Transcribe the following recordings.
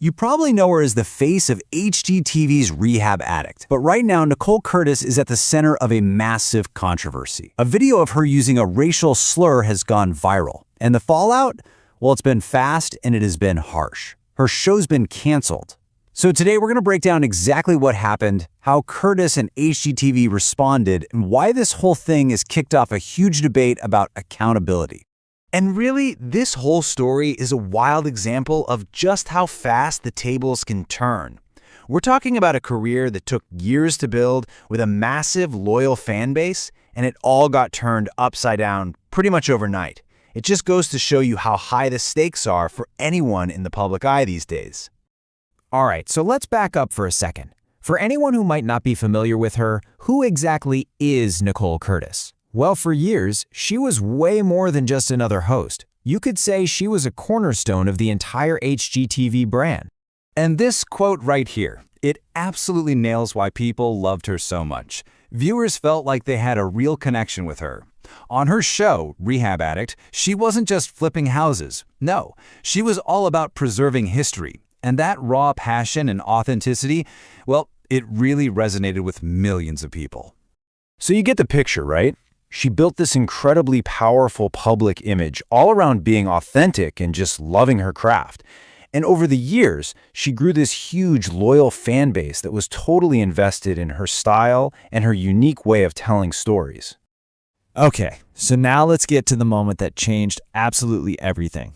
You probably know her as the face of HGTV's Rehab Addict, but right now Nicole Curtis is at the center of a massive controversy. A video of her using a racial slur has gone viral, and the fallout? Well, it's been fast and it has been harsh. Her show's been canceled. So today we're going to break down exactly what happened, how Curtis and HGTV responded, and why this whole thing has kicked off a huge debate about accountability. And really, this whole story is a wild example of just how fast the tables can turn. We're talking about a career that took years to build with a massive, loyal fan base, and it all got turned upside down pretty much overnight. It just goes to show you how high the stakes are for anyone in the public eye these days. All right, so let's back up for a second. For anyone who might not be familiar with her, who exactly is Nicole Curtis? Well, for years, she was way more than just another host. You could say she was a cornerstone of the entire HGTV brand. And this quote right here, it absolutely nails why people loved her so much. Viewers felt like they had a real connection with her. On her show, Rehab Addict, she wasn't just flipping houses. No, she was all about preserving history. And that raw passion and authenticity, well, it really resonated with millions of people. So you get the picture, right? She built this incredibly powerful public image all around being authentic and just loving her craft. And over the years, she grew this huge, loyal fan base that was totally invested in her style and her unique way of telling stories. Okay, so now let's get to the moment that changed absolutely everything.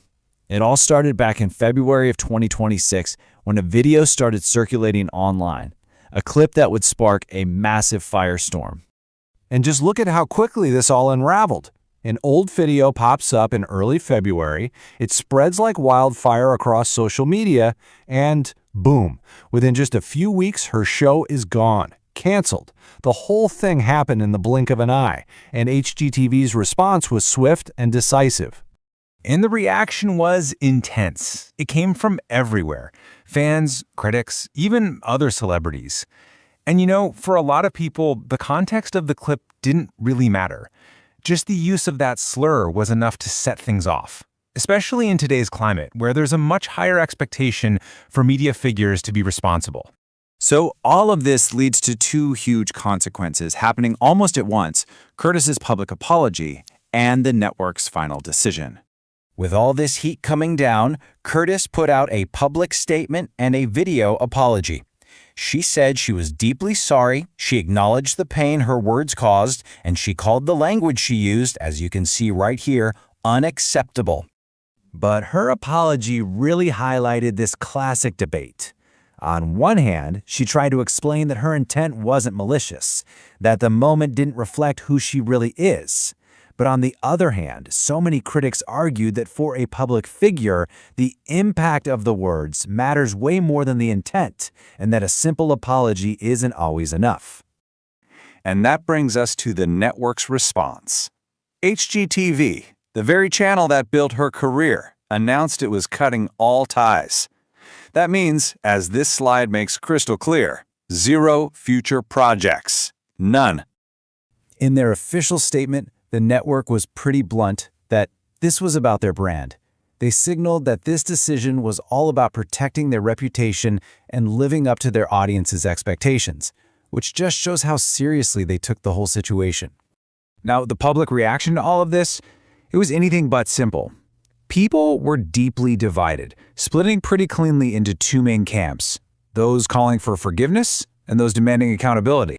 It all started back in February of 2026 when a video started circulating online, a clip that would spark a massive firestorm. And just look at how quickly this all unraveled. An old video pops up in early February, it spreads like wildfire across social media, and boom, within just a few weeks, her show is gone, canceled. The whole thing happened in the blink of an eye, and HGTV's response was swift and decisive. And the reaction was intense. It came from everywhere. Fans, critics, even other celebrities. And you know, for a lot of people, the context of the clip didn't really matter. Just the use of that slur was enough to set things off, especially in today's climate, where there's a much higher expectation for media figures to be responsible. So all of this leads to two huge consequences happening almost at once: Curtis's public apology and the network's final decision. With all this heat coming down, Curtis put out a public statement and a video apology. She said she was deeply sorry, she acknowledged the pain her words caused, and she called the language she used, as you can see right here, unacceptable. But her apology really highlighted this classic debate. On one hand, she tried to explain that her intent wasn't malicious, that the moment didn't reflect who she really is. But on the other hand, so many critics argued that for a public figure, the impact of the words matters way more than the intent, and that a simple apology isn't always enough. And that brings us to the network's response. HGTV, the very channel that built her career, announced it was cutting all ties. That means, as this slide makes crystal clear, 0 future projects. None. In their official statement, the network was pretty blunt that this was about their brand. They signaled that this decision was all about protecting their reputation and living up to their audience's expectations, which just shows how seriously they took the whole situation. Now, the public reaction to all of this, it was anything but simple. People were deeply divided, splitting pretty cleanly into two main camps: those calling for forgiveness and those demanding accountability.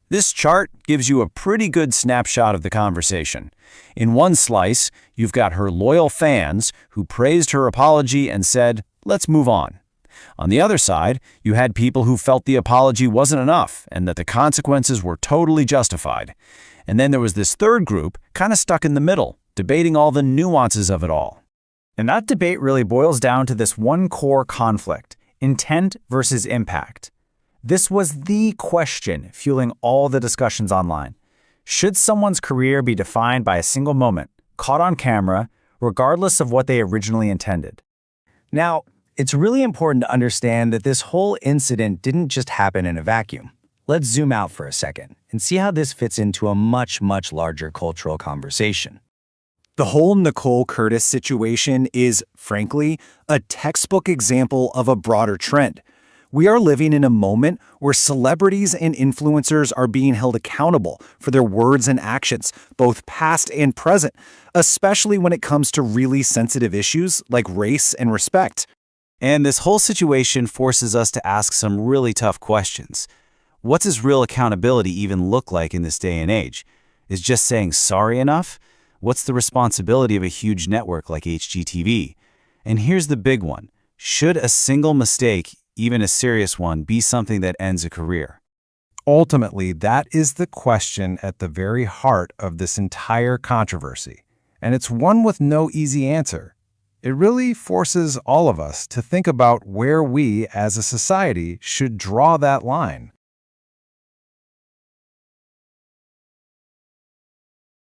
This chart gives you a pretty good snapshot of the conversation. In one slice, you've got her loyal fans who praised her apology and said, "Let's move on." On the other side, you had people who felt the apology wasn't enough and that the consequences were totally justified. And then there was this third group, kind of stuck in the middle, debating all the nuances of it all. And that debate really boils down to this one core conflict: intent versus impact. This was the question fueling all the discussions online. Should someone's career be defined by a single moment, caught on camera, regardless of what they originally intended? Now, it's really important to understand that this whole incident didn't just happen in a vacuum. Let's zoom out for a second and see how this fits into a much, much larger cultural conversation. The whole Nicole Curtis situation is, frankly, a textbook example of a broader trend. We are living in a moment where celebrities and influencers are being held accountable for their words and actions, both past and present, especially when it comes to really sensitive issues like race and respect. And this whole situation forces us to ask some really tough questions. What does real accountability even look like in this day and age? Is just saying sorry enough? What's the responsibility of a huge network like HGTV? And here's the big one. Should a single mistake, even a serious one, be something that ends a career? Ultimately, that is the question at the very heart of this entire controversy. And it's one with no easy answer. It really forces all of us to think about where we, as a society, should draw that line.